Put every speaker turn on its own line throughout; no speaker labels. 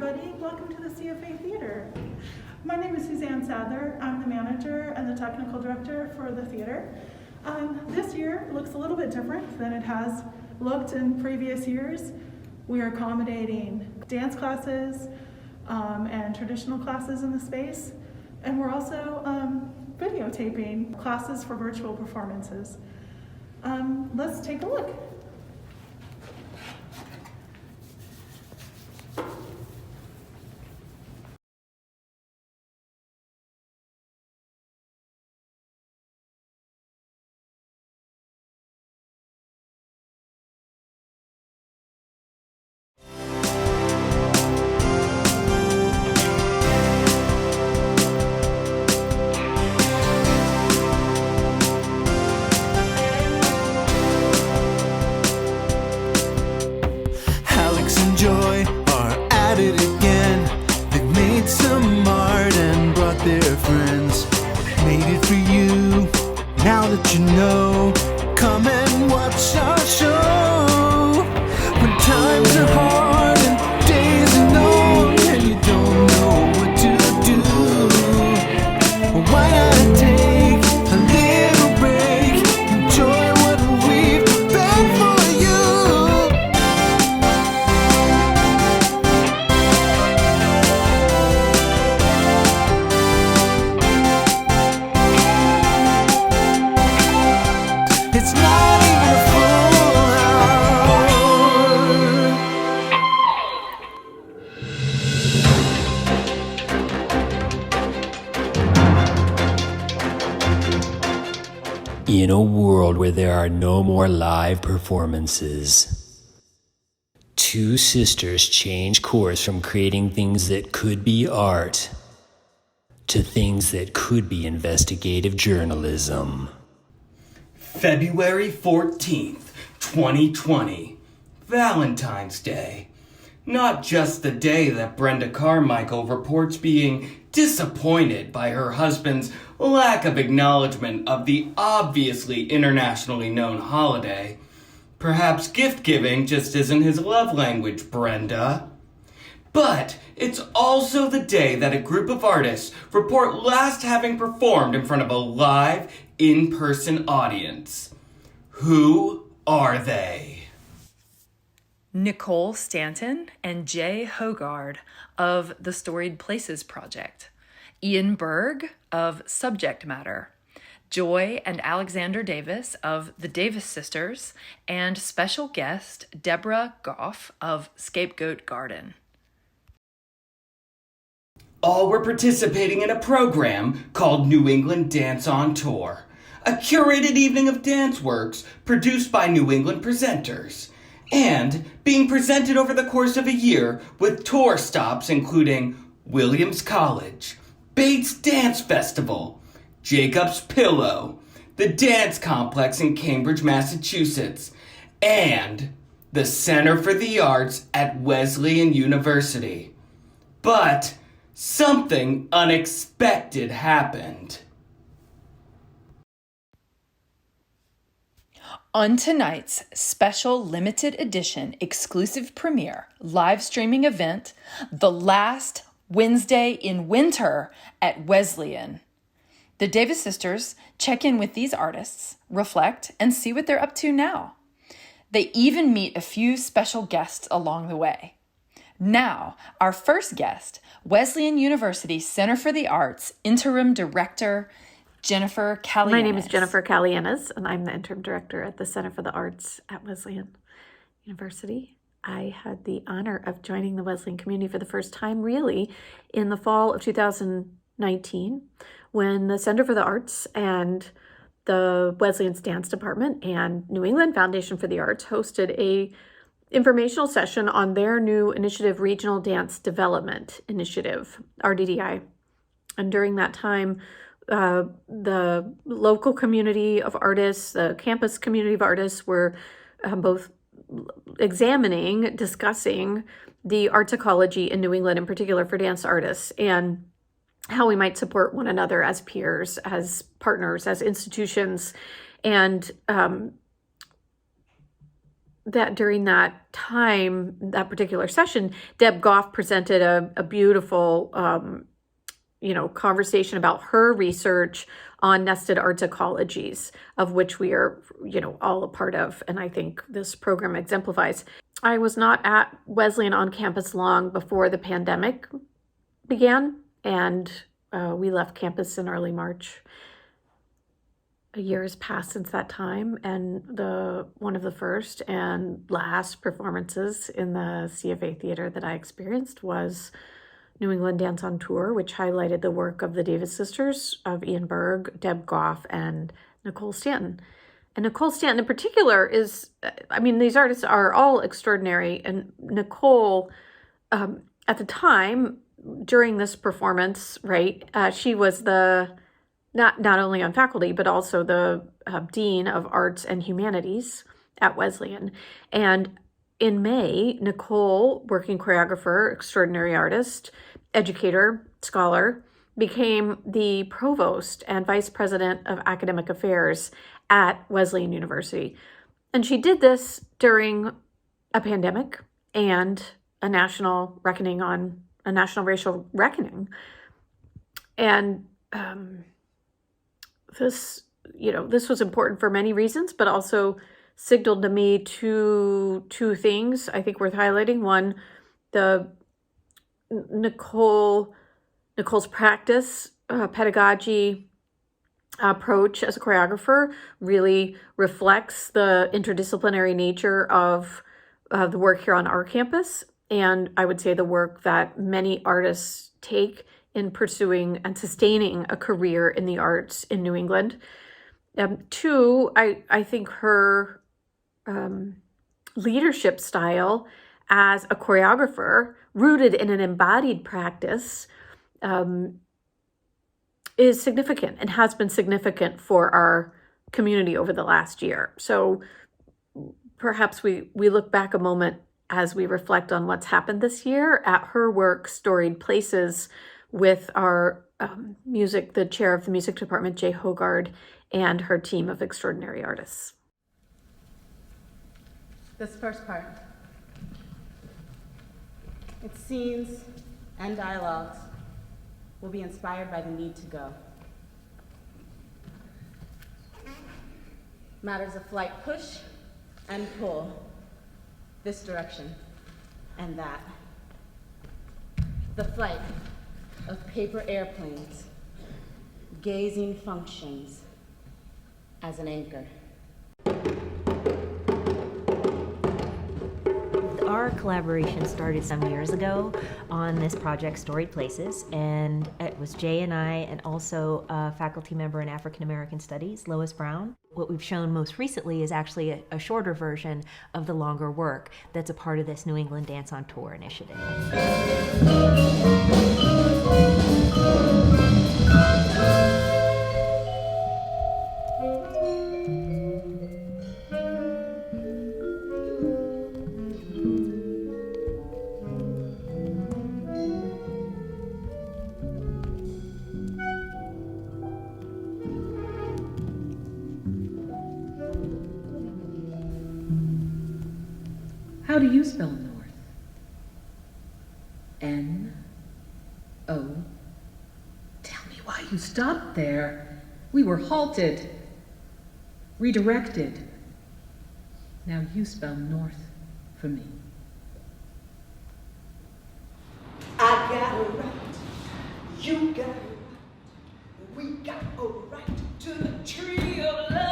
everybody. Welcome to the CFA Theater. My name is Suzanne Sadler. I'm the manager and the technical director for the theater. This year looks a little bit different than it has looked in previous years. We are accommodating dance classes and traditional classes in the space. And we're also videotaping classes for virtual performances. Let's take a look.
Joy are at it again. They've made some art and brought their friends. Made it for you. Now that you know, come and watch our show. When times are hard and days are long and you don't know what to do, why not take a little break? Enjoy what we've prepared for you. It's not even a full hour.
In a world where there are no more live performances, two sisters change course from creating things that could be art to things that could be investigative journalism.
February 14th, 2020, Valentine's Day. Not just the day that Brenda Carmichael reports being disappointed by her husband's lack of acknowledgement of the obviously internationally known holiday. Perhaps gift-giving just isn't his love language, Brenda. But it's also the day that a group of artists report last having performed in front of a live, in-person audience. Who are they?
Nicole Stanton and Jay Hogard of the Storied Places Project, Ian Berg of Subject Matter, Joy and Alexander Davis of the Davis Sisters, and special guest Deborah Goff of Scapegoat Garden.
All were participating in a program called New England Dance on Tour, a curated evening of dance works produced by New England presenters, and being presented over the course of a year with tour stops including Williams College, Bates Dance Festival, Jacob's Pillow, the Dance Complex in Cambridge, Massachusetts, and the Center for the Arts at Wesleyan University. But something unexpected happened.
On tonight's special limited edition exclusive premiere live streaming event, The Last Wednesday in Winter at Wesleyan, the Davis Sisters check in with these artists, reflect, and see what they're up to now. They even meet a few special guests along the way. Now, our first guest, Wesleyan University Center for the Arts Interim Director Jennifer Calianis.
My name is Jennifer Calianis, and I'm the interim director at the Center for the Arts at Wesleyan University. I had the honor of joining the Wesleyan community for the first time, really, in the fall of 2019, when the Center for the Arts and the Wesleyan's Dance Department and New England Foundation for the Arts hosted a informational session on their new initiative, Regional Dance Development Initiative, RDDI. And during that time, the local community of artists, the campus community of artists were both discussing the arts ecology in New England, in particular for dance artists, and how we might support one another as peers, as partners, as institutions. And that during that time, that particular session, Deb Goff presented a beautiful, conversation about her research on nested arts ecologies, of which we are, all a part of. And I think this program exemplifies. I was not at Wesleyan on campus long before the pandemic began, and we left campus in early March. A year has passed since that time, and one of the first and last performances in the CFA theater that I experienced was New England Dance on Tour, which highlighted the work of the Davis sisters, of Ian Berg, Deb Goff, and Nicole Stanton. And Nicole Stanton in particular these artists are all extraordinary. And Nicole, at the time, during this performance, right, she was not only on faculty, but also the Dean of Arts and Humanities at Wesleyan. And in May, Nicole, working choreographer, extraordinary artist, educator, scholar, became the provost and vice president of academic affairs at Wesleyan University. And she did this during a pandemic and a national racial reckoning. And this was important for many reasons, but also signaled to me two things I think worth highlighting. One, Nicole's practice, pedagogy, approach as a choreographer really reflects the interdisciplinary nature of the work here on our campus. And I would say the work that many artists take in pursuing and sustaining a career in the arts in New England. Two, I think her leadership style as a choreographer, rooted in an embodied practice, is significant and has been significant for our community over the last year. So perhaps we look back a moment as we reflect on what's happened this year at her work, Storied Places, with our the chair of the music department, Jay Hogard, and her team of extraordinary artists.
This first part, its scenes and dialogues will be inspired by the need to go. Matters of flight push and pull, this direction and that. The flight of paper airplanes, gazing functions as an anchor.
Our collaboration started some years ago on this project, Storied Places, and it was Jay and I, and also a faculty member in African American Studies, Lois Brown. What we've shown most recently is actually a shorter version of the longer work that's a part of this New England Dance on Tour initiative.
How do you spell north? N-O. Tell me why you stopped there. We were halted, redirected. Now you spell north for me.
I got a right, you got a right, we got a right to the tree of love.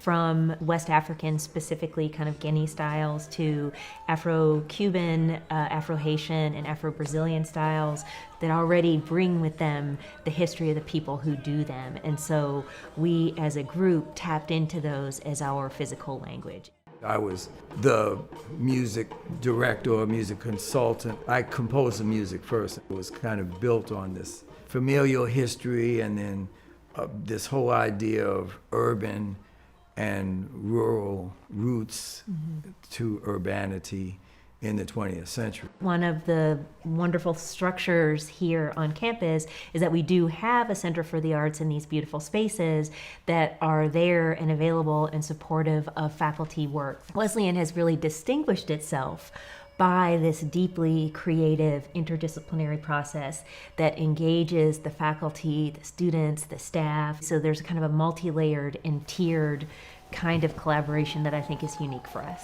From West African, specifically kind of Guinea styles, to Afro-Cuban, Afro-Haitian, and Afro-Brazilian styles that already bring with them the history of the people who do them. And so we, as a group, tapped into those as our physical language.
I was the music director or music consultant. I composed the music first. It was kind of built on this familial history and then this whole idea of urban and rural roots to urbanity in the 20th century.
One of the wonderful structures here on campus is that we do have a Center for the Arts in these beautiful spaces that are there and available and supportive of faculty work. Wesleyan has really distinguished itself by this deeply creative interdisciplinary process that engages the faculty, the students, the staff. So there's kind of a multi-layered and tiered kind of collaboration that I think is unique for us.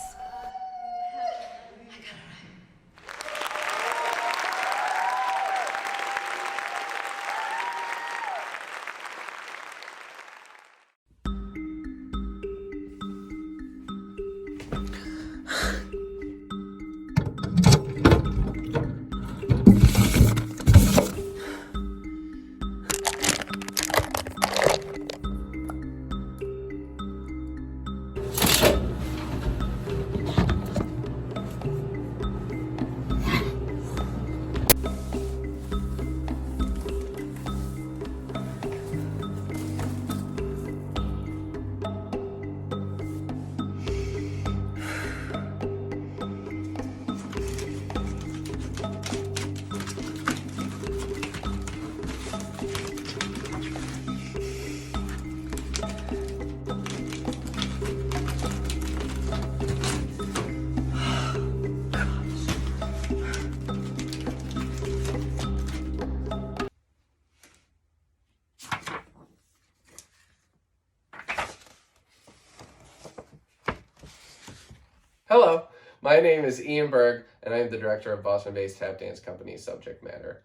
Hello, my name is Ian Berg, and I'm the director of Boston-based tap dance company Subject Matter.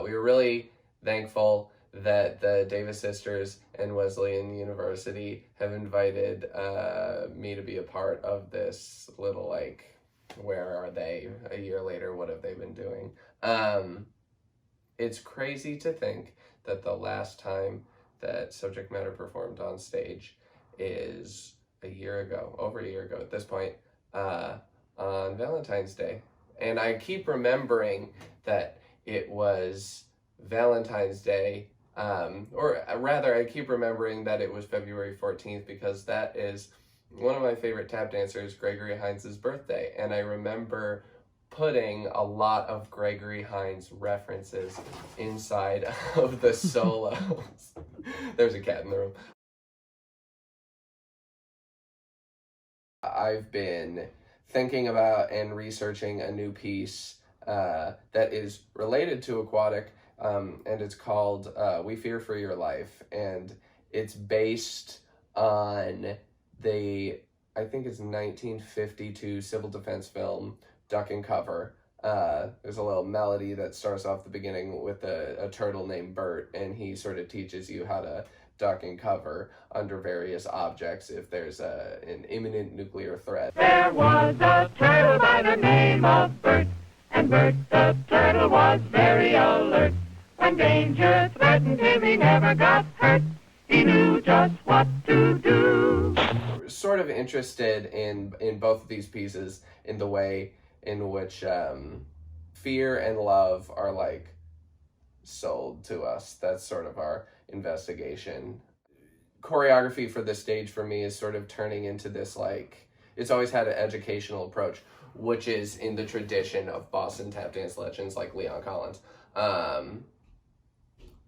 We were really thankful that the Davis Sisters and Wesleyan University have invited me to be a part of this little, like, where are they? A year later, what have they been doing? It's crazy to think that the last time that Subject Matter performed on stage is a year ago, over a year ago at this point, on Valentine's Day. And I keep remembering that it was Valentine's Day, or rather I keep remembering that it was February 14th because that is one of my favorite tap dancers, Gregory Hines' birthday. And I remember putting a lot of Gregory Hines references inside of the solos. There's a cat in the room. I've been thinking about and researching a new piece that is related to aquatic, and it's called We Fear for Your Life, and it's based on the, I think it's 1952 civil defense film Duck and Cover. There's a little melody that starts off the beginning with a turtle named Bert, and he sort of teaches you how to duck and cover under various objects if there's an imminent nuclear threat.
There was a turtle by the name of Bert, and Bert the turtle was very alert. When danger threatened him, he never got hurt. He knew just what to do.
Sort of interested in both of these pieces in the way in which fear and love are like sold to us. That's sort of our investigation. Choreography for this stage for me is sort of turning into this, like, it's always had an educational approach, which is in the tradition of Boston tap dance legends like Leon Collins.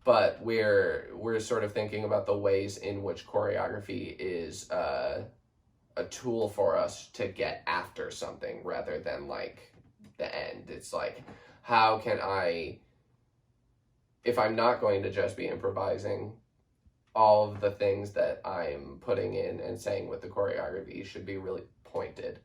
But we're sort of thinking about the ways in which choreography is a tool for us to get after something rather than like the end. It's like, how can I, if I'm not going to just be improvising, all of the things that I'm putting in and saying with the choreography should be really pointed.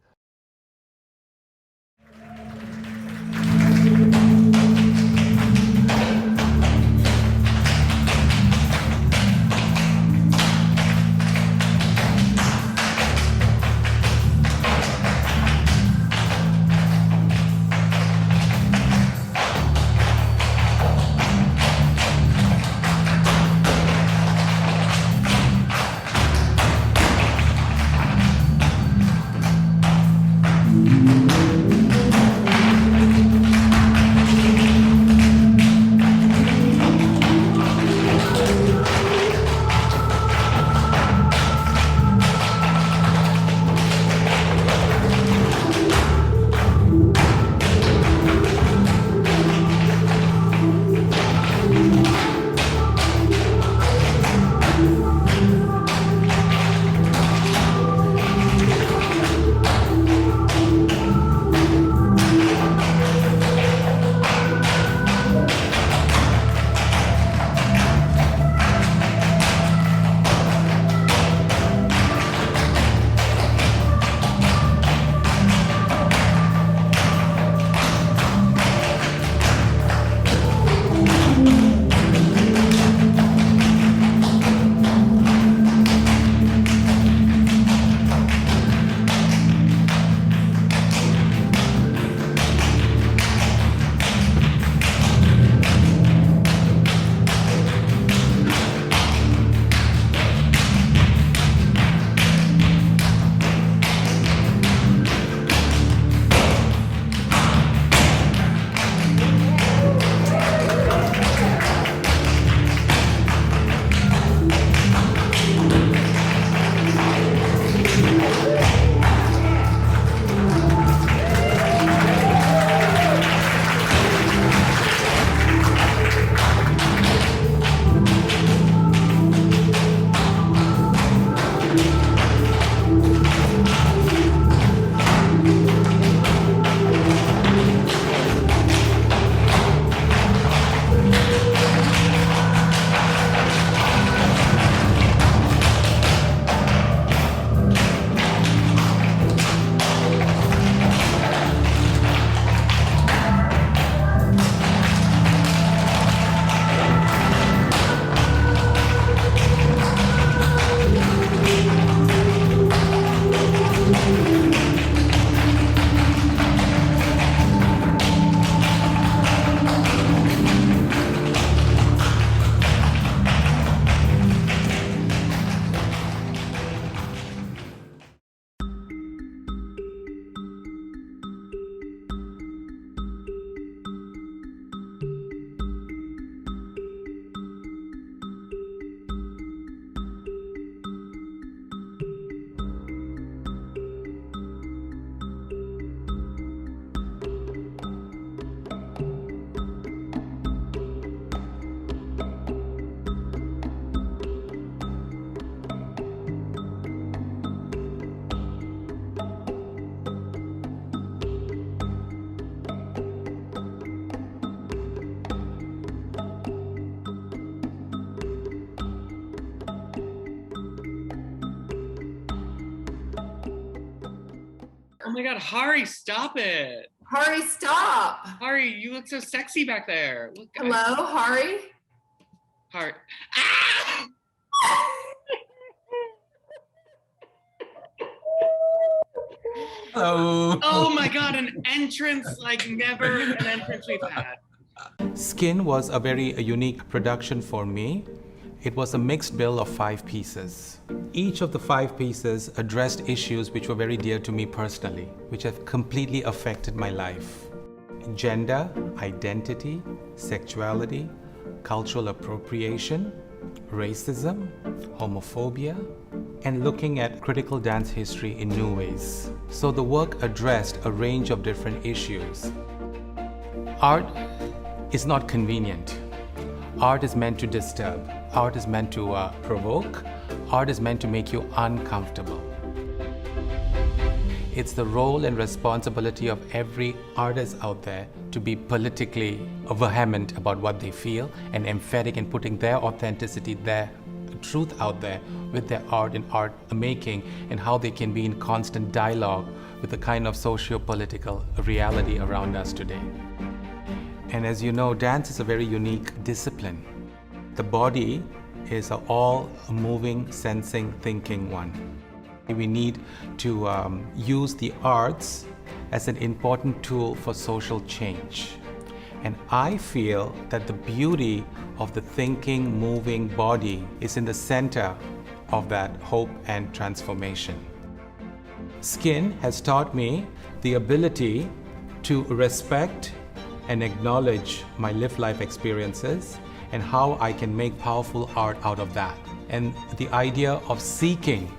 my God, Hari, stop it.
Hari, stop.
Hari, you look so sexy back there. Look,
Hello, Hari?
Hari. Ah! Oh my God, an entrance like never an entrance we've had.
Skin was a very unique production for me. It was a mixed bill of 5 pieces. Each of the 5 pieces addressed issues which were very dear to me personally, which have completely affected my life. Gender, identity, sexuality, cultural appropriation, racism, homophobia, and looking at critical dance history in new ways. So the work addressed a range of different issues. Art is not convenient. Art is meant to disturb. Art is meant to provoke. Art is meant to make you uncomfortable. It's the role and responsibility of every artist out there to be politically vehement about what they feel and emphatic in putting their authenticity, their truth out there with their art and art making, and how they can be in constant dialogue with the kind of socio-political reality around us today. And as you know, dance is a very unique discipline. The body is an all-moving, sensing, thinking one. We need to use the arts as an important tool for social change. And I feel that the beauty of the thinking, moving body is in the center of that hope and transformation. Skin has taught me the ability to respect and acknowledge my lived life experiences and how I can make powerful art out of that. And the idea of seeking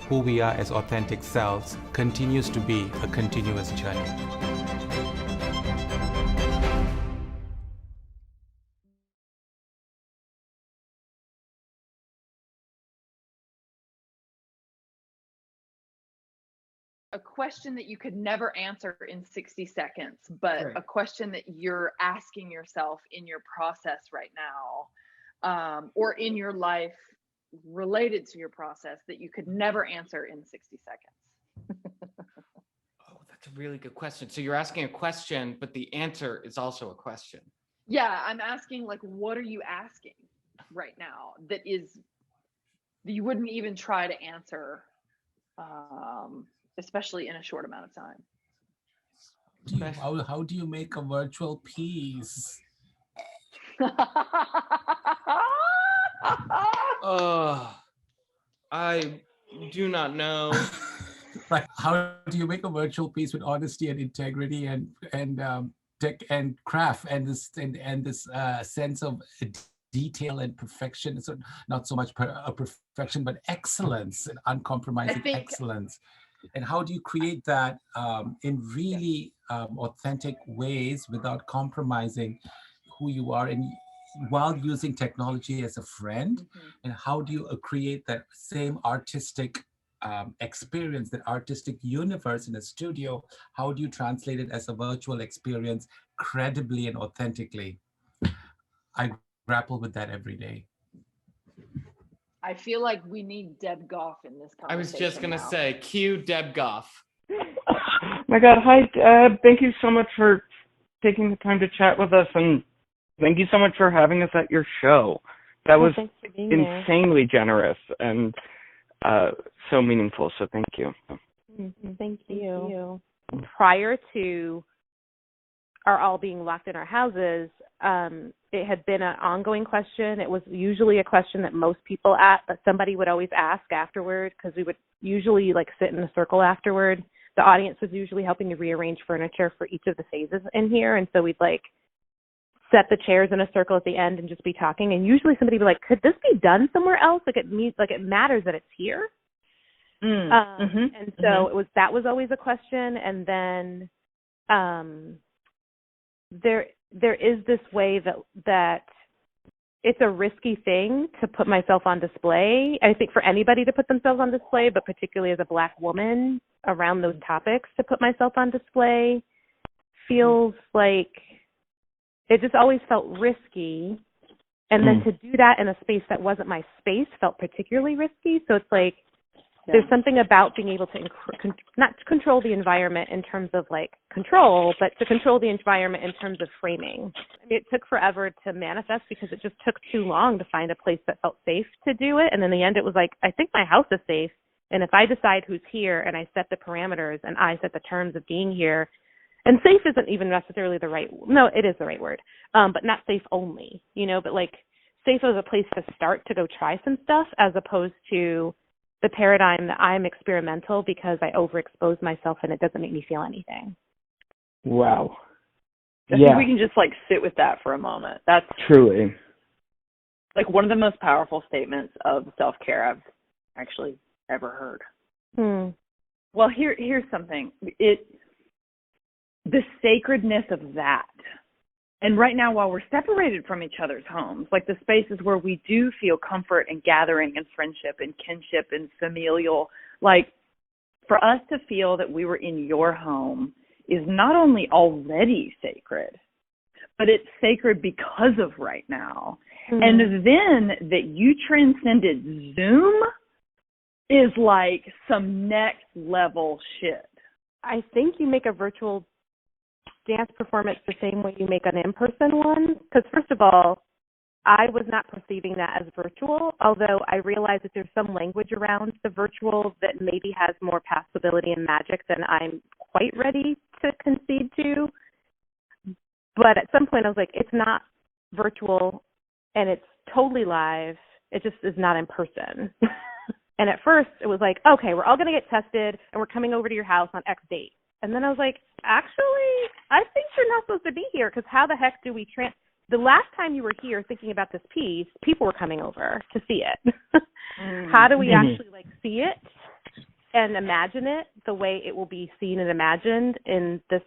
who we are as authentic selves continues to be a continuous journey.
A question that you could never answer in 60 seconds, but
Right.
a question that you're asking yourself in your process right now, or in your life related to your process that you could never answer in 60 seconds.
Oh, that's a really good question. So you're asking a question, but the answer is also a question.
Yeah, I'm asking, like, what are you asking right now that you wouldn't even try to answer, especially in a short amount of time?
How do you make a virtual piece?
I do not know.
Right. How do you make a virtual piece with honesty and integrity and tech and craft and this sense of detail and perfection? So not so much a perfection, but excellence and uncompromising excellence. And how do you create that in really authentic ways without compromising who you are, and while using technology as a friend?
Mm-hmm.
And how do you create that same artistic experience, that artistic universe in a studio? How do you translate it as a virtual experience credibly and authentically? I grapple with that every day.
I feel like we need Deb Goff in this conversation.
I was just going to
now.
say, cue Deb Goff.
My God, hi, Deb. Thank you so much for taking the time to chat with us, and thank you so much for having us at your show. That was
thanks for being there.
insanely generous and so meaningful, so thank you.
Thank you. Prior to our all being locked in our houses, it had been an ongoing question. It was usually a question that most people somebody would always ask afterward, because we would usually like sit in a circle afterward. The audience was usually helping to rearrange furniture for each of the phases in here, and so we'd like set the chairs in a circle at the end and just be talking. And usually somebody would be like, "Could this be done somewhere else? Like it matters that it's here." And so that was always a question. And then there is this way that it's a risky thing to put myself on display. I think for anybody to put themselves on display, but particularly as a Black woman around those topics, to put myself on display feels like it just always felt risky. And then to do that in a space that wasn't my space felt particularly risky. So it's like, There's something about being able to not to control the environment in terms of like control, but to control the environment in terms of framing. I mean, it took forever to manifest because it just took too long to find a place that felt safe to do it. And in the end, it was like, I think my house is safe. And if I decide who's here and I set the parameters and I set the terms of being here, and safe isn't even necessarily the right, no, it is the right word, but not safe only, but like safe as a place to start to go try some stuff as opposed to the paradigm that I'm experimental because I overexpose myself and it doesn't make me feel anything.
Wow.
I think we can just like sit with that for a moment. That's
truly
like one of the most powerful statements of self-care I've actually ever heard. Well, here's something. The sacredness of that. And right now, while we're separated from each other's homes, like the spaces where we do feel comfort and gathering and friendship and kinship and familial, like for us to feel that we were in your home is not only already sacred, but it's sacred because of right now. And then that you transcended Zoom is like some next level shit.
I think you make a virtual dance performance the same way you make an in-person one. Because first of all, I was not perceiving that as virtual, although I realize that there's some language around the virtual that maybe has more passability and magic than I'm quite ready to concede to. But at some point I was like, it's not virtual and it's totally live. It just is not in person. And at first it was like, okay, we're all going to get tested and we're coming over to your house on X date. And then I was like, actually, I think you're not supposed to be here because how the heck do we the last time you were here thinking about this piece, people were coming over to see it. How do we actually like see it and imagine it the way it will be seen and imagined in this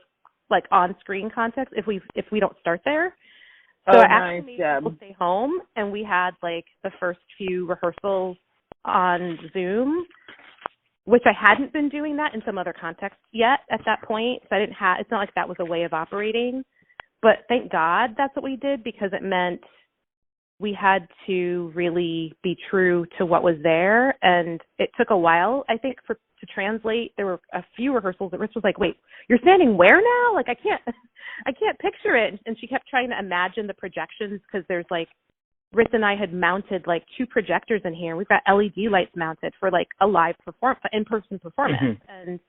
like on-screen context if we don't start there? So I actually made people stay home and we had like the first few rehearsals on Zoom, which I hadn't been doing that in some other context yet at that point. So it's not like that was a way of operating, but thank God that's what we did because it meant we had to really be true to what was there. And it took a while, I think, to translate. There were a few rehearsals that Rich was like, wait, you're standing where now? Like, I can't picture it. And she kept trying to imagine the projections because there's like, Rich and I had mounted like 2 projectors in here. We've got LED lights mounted for like a live in-person performance. And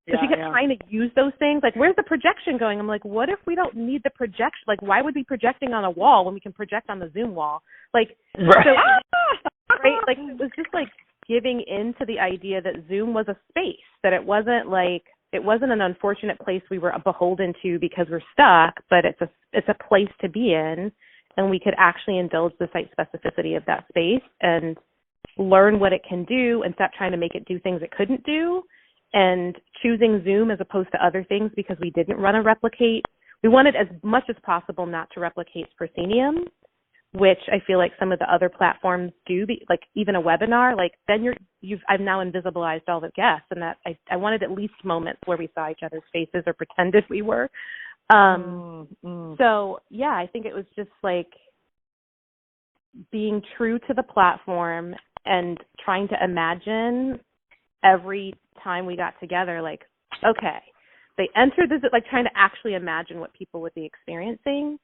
so she kept trying to use those things. Like, where's the projection going? I'm like, what if we don't need the projection? Like, why would we be projecting on a wall when we can project on the Zoom wall? Like, right. So, right? Like, it was just like giving into the idea that Zoom was a space, that it wasn't an unfortunate place we were beholden to because we're stuck, but it's a place to be in. And we could actually indulge the site specificity of that space and learn what it can do and stop trying to make it do things it couldn't do. And choosing Zoom as opposed to other things because we didn't want to replicate. We wanted as much as possible not to replicate proscenium, which I feel like some of the other platforms do. Like even a webinar, like then I've now invisibilized all the guests, and that I wanted at least moments where we saw each other's faces or pretended we were. So yeah, I think it was just like being true to the platform and trying to imagine every time we got together, like, okay, they entered this, like trying to actually imagine what people would be experiencing,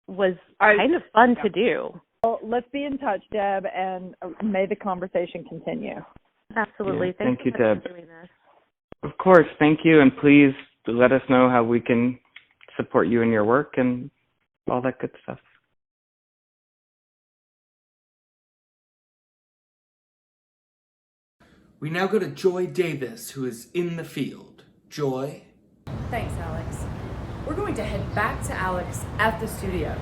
was kind of fun to do.
Well, let's be in touch, Deb, and may the conversation continue.
Absolutely.
Yeah, thank you,
so
Deb.
for doing this.
Of course, thank you, and please let us know how we can support you in your work and all that good stuff.
We now go to Joy Davis, who is in the field. Joy?
Thanks, Alex. We're going to head back to Alex at the studio.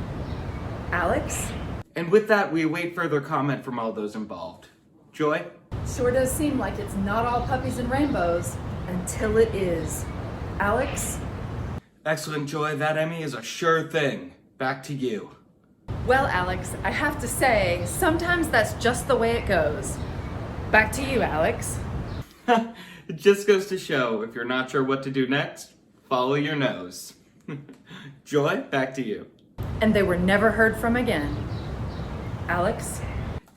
Alex?
And with that, we await further comment from all those involved. Joy?
Sure does seem like it's not all puppies and rainbows until it is. Alex?
Excellent, Joy. That Emmy is a sure thing. Back to you.
Well, Alex, I have to say, sometimes that's just the way it goes. Back to you, Alex.
It just goes to show, if you're not sure what to do next, follow your nose. Joy, back to you.
And they were never heard from again. Alex?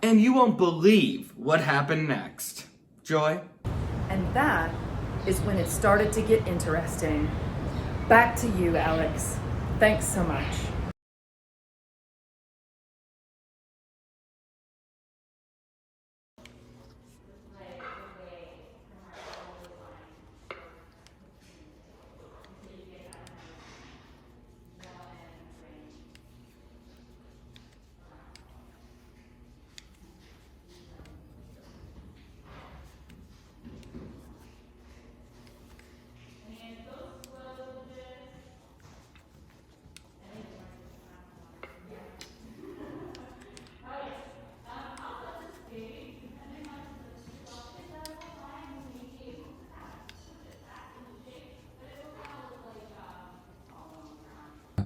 And you won't believe what happened next? Joy?
And that is when it started to get interesting. Back to you, Alex. Thanks so much.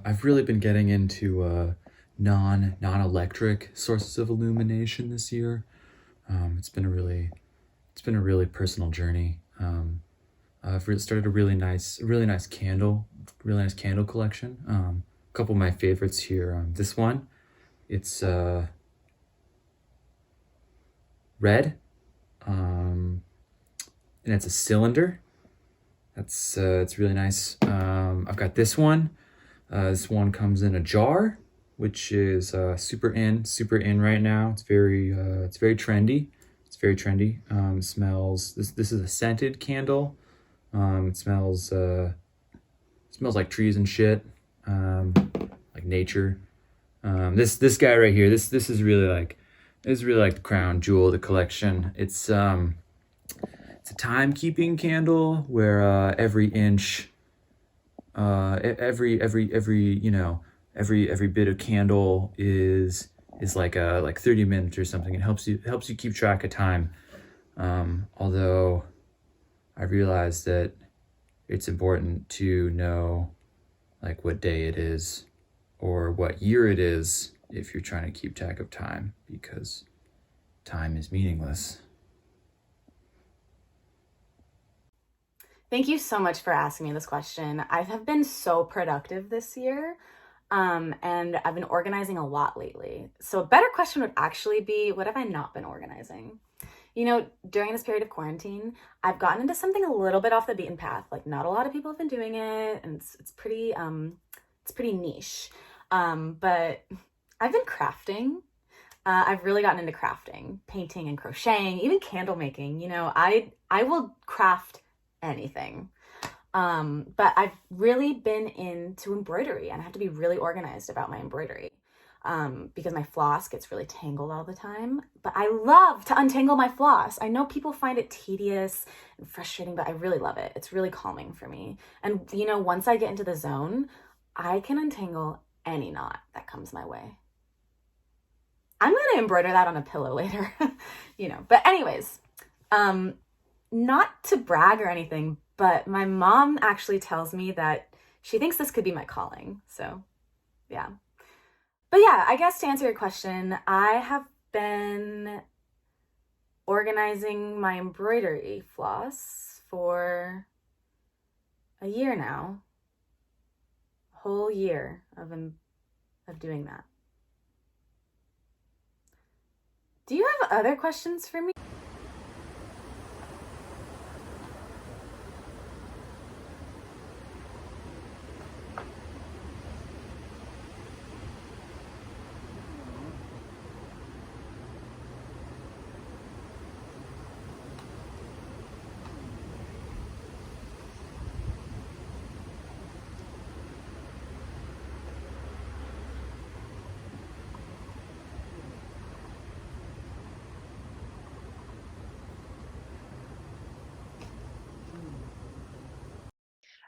I've really been getting into non-electric sources of illumination this year. It's been a really personal journey. I've started a really nice candle collection. A couple of my favorites here. This one, it's red, and it's a cylinder. It's really nice. I've got this one. This one comes in a jar, which is super in right now. It's very trendy. It's very trendy. Smells. This is a scented candle. It smells like trees and shit, like nature. This guy right here. This is really like the crown jewel of the collection. It's a timekeeping candle where every inch. Every bit of candle is like 30 minutes or something. It helps you keep track of time. Although I realize that it's important to know like what day it is or what year it is if you're trying to keep track of time, because time is meaningless.
Thank you so much for asking me this question. I have been so productive this year, and I've been organizing a lot lately. So a better question would actually be, what have I not been organizing? You know, during this period of quarantine, I've gotten into something a little bit off the beaten path. Like, not a lot of people have been doing it, and it's pretty niche. But I've been crafting. I've really gotten into crafting, painting and crocheting, even candle making. You know, I will craft anything. But I've really been into embroidery, and I have to be really organized about my embroidery because my floss gets really tangled all the time. But I love to untangle my floss. I know people find it tedious and frustrating, but I really love it. It's really calming for me. And you know, once I get into the zone, I can untangle any knot that comes my way. I'm gonna embroider that on a pillow later, you know. But anyways, not to brag or anything, but my mom actually tells me that she thinks this could be my calling. So, yeah. But yeah, I guess to answer your question, I have been organizing my embroidery floss for a year now. A whole year of doing that. Do you have other questions for me?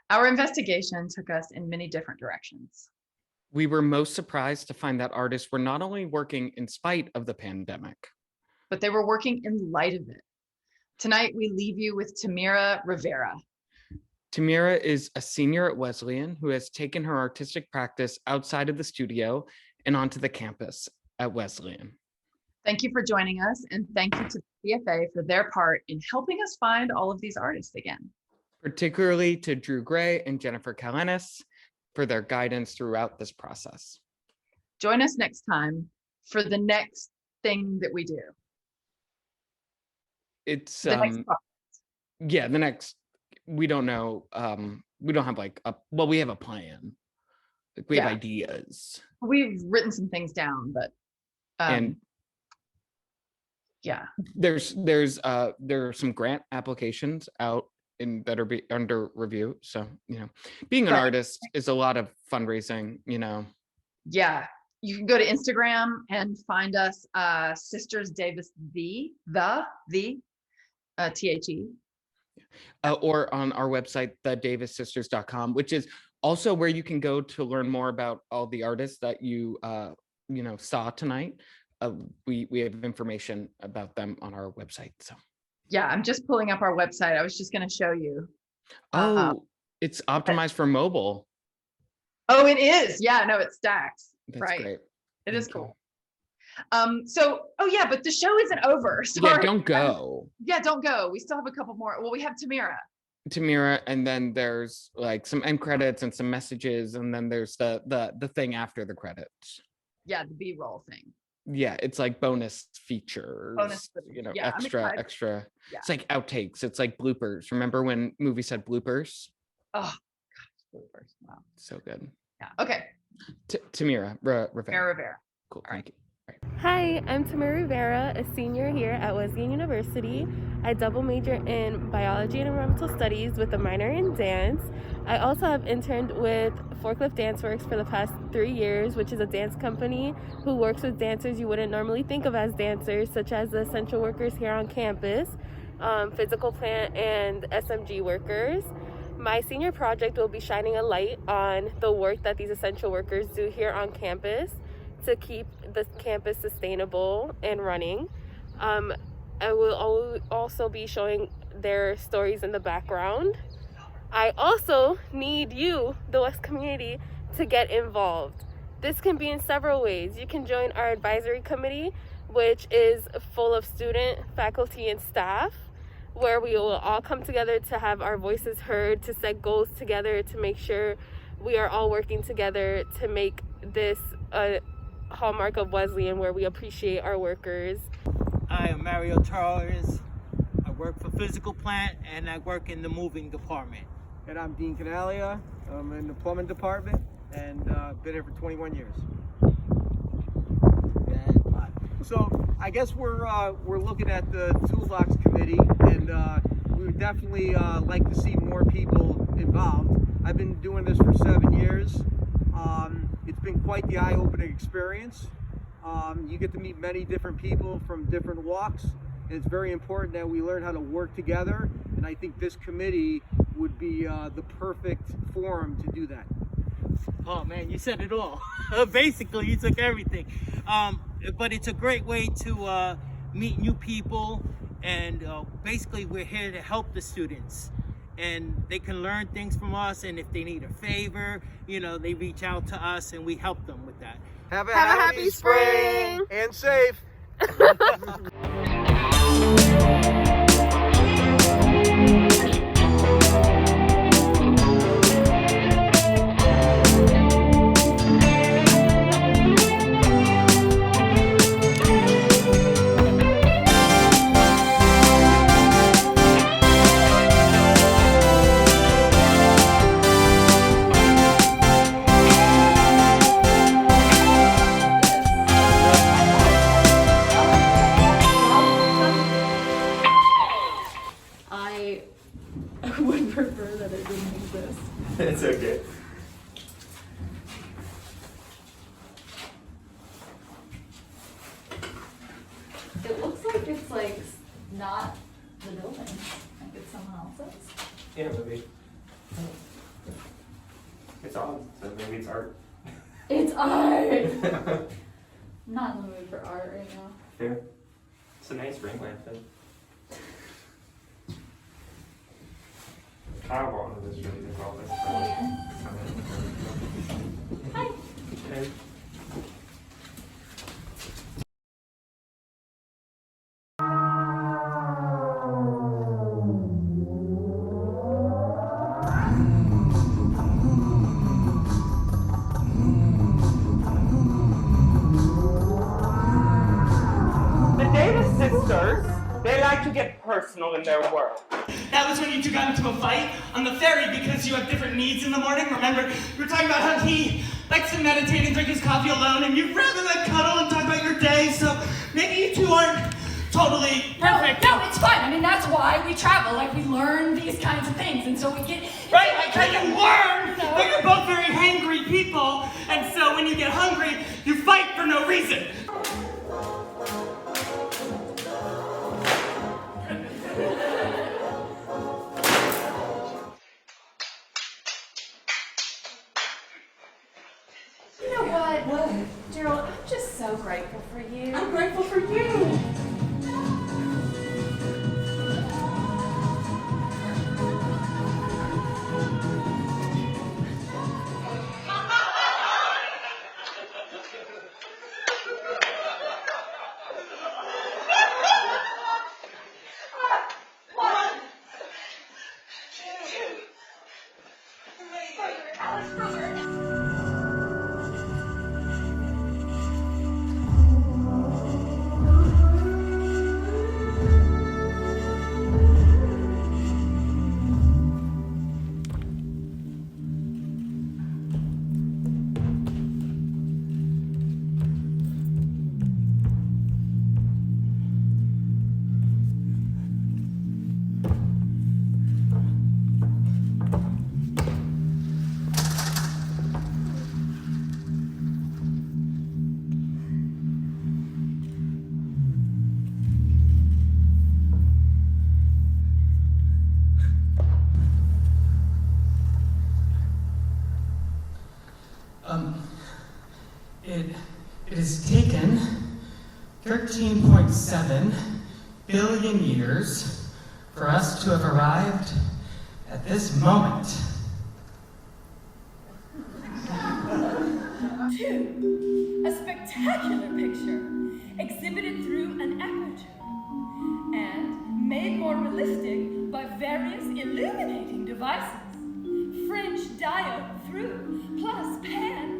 Our investigation took us in many different directions.
We were most surprised to find that artists were not only working in spite of the pandemic,
but they were working in light of it. Tonight, we leave you with Tamira Rivera.
Tamira is a senior at Wesleyan who has taken her artistic practice outside of the studio and onto the campus at Wesleyan.
Thank you for joining us, and thank you to the CFA for their part in helping us find all of these artists again.
Particularly to Drew Gray and Jennifer Kalenis for their guidance throughout this process.
Join us next time for the next thing that we do.
It's
The next
yeah, the next, we don't know. We don't have like we have a plan. Like we have ideas.
We've written some things down, but
And
yeah.
there are some grant applications out that are under review. So, being an artist is a lot of fundraising,
Yeah. You can go to Instagram and find us, Sisters Davis the THE.
Or on our website, thedavissisters.com, which is also where you can go to learn more about all the artists that you saw tonight. We have information about them on our website. So
Yeah, I'm just pulling up our website. I was just going to show you.
It's optimized for mobile.
Oh, it is. Yeah, no, it stacks.
That's
right.
great.
It is cool. But the show isn't over. Sorry.
Yeah, don't go.
Yeah, don't go. We still have a couple more. Well, we have
Tamira, and then there's like some end credits and some messages, and then there's the thing after the credits.
Yeah, the B-roll thing.
Yeah, it's like bonus features.
Yeah,
extra.
Yeah.
It's like outtakes. It's like bloopers. Remember when movies had bloopers?
Oh, gosh, bloopers. Wow.
So good.
Yeah. Okay.
Tamira Rivera.
Rivera.
Cool. Thank you.
Hi, I'm Tamira Rivera, a senior here at Wesleyan University. I double major in biology and environmental studies with a minor in dance. I also have interned with Forklift Dance Works for the past 3 years, which is a dance company who works with dancers you wouldn't normally think of as dancers, such as the essential workers here on campus, physical plant, and SMG workers. My senior project will be shining a light on the work that these essential workers do here on campus to keep the campus sustainable and running. I will also be showing their stories in the background. I also need you, the West community, to get involved. This can be in several ways. You can join our advisory committee, which is full of student, faculty, and staff, where we will all come together to have our voices heard, to set goals together, to make sure we are all working together to make this a hallmark of Wesleyan, where we appreciate our workers.
I am Mario Torres. I work for Physical Plant and I work in the moving department.
And I'm Dean Canalia. I'm in the plumbing department and been here for 21 years. So I guess we're looking at the Toolbox Committee, and we would definitely like to see more people involved. I've been doing this for 7 years. It's been quite the eye-opening experience. You get to meet many different people from different walks, and it's very important that we learn how to work together, and I think this committee would be the perfect forum to do that.
Oh man, you said it all. Basically, you took everything. But it's a great way to meet new people, and basically we're here to help the students. And they can learn things from us, and if they need a favor, they reach out to us and we help them with that.
Have a happy spring! And safe!
I would prefer that it didn't exist.
It's okay.
It looks like it's like not the building, like it's someone else's.
Yeah, maybe. It's odd, so maybe it's art.
It's art! I'm not in the mood for art right now.
Fair. It's a nice ring lamp thing. I wanted this really good well.
Hi.
Hey.
The Davis sisters, they
like to get personal in their world.
That was when you two got into a fight on the ferry because you have different needs in the morning. Remember, we were talking about how he likes to meditate and drink his coffee alone, and you'd rather like cuddle and talk about your day, so maybe you two aren't totally perfect.
No, it's fine. I mean, that's why we travel. Like, we learn these kinds of things, and so we get...
Right, like how you learn that you're both very hangry people, and so when you get hungry, you fight for no reason.
You know what, Gerald, I'm just so grateful for you.
I'm grateful for you.
It has taken 13.7 billion years for us to have arrived at this moment.
2, a spectacular picture exhibited through an aperture and made more realistic by various illuminating devices. French diode through plus panorama.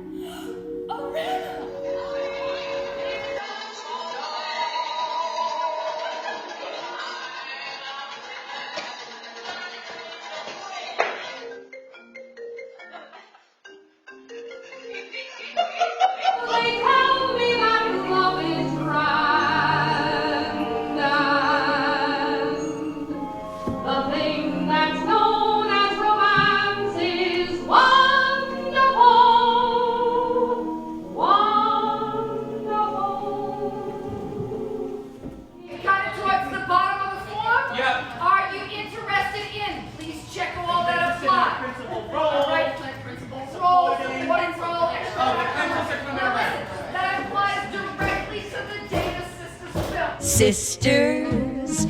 Sisters.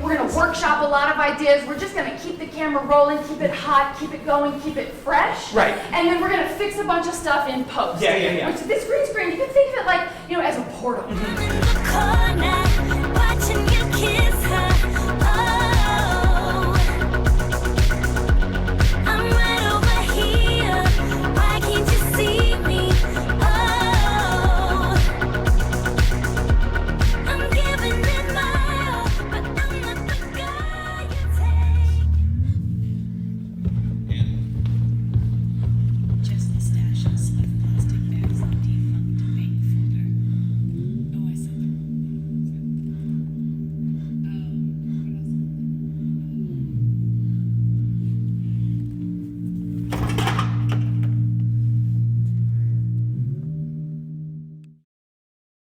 We're gonna workshop a lot of ideas. We're just gonna keep the camera rolling, keep it hot, keep it going, keep it fresh.
Right.
And then we're gonna fix a bunch of stuff in post.
Yeah.
Which this green screen, you can think of it like, as a portal.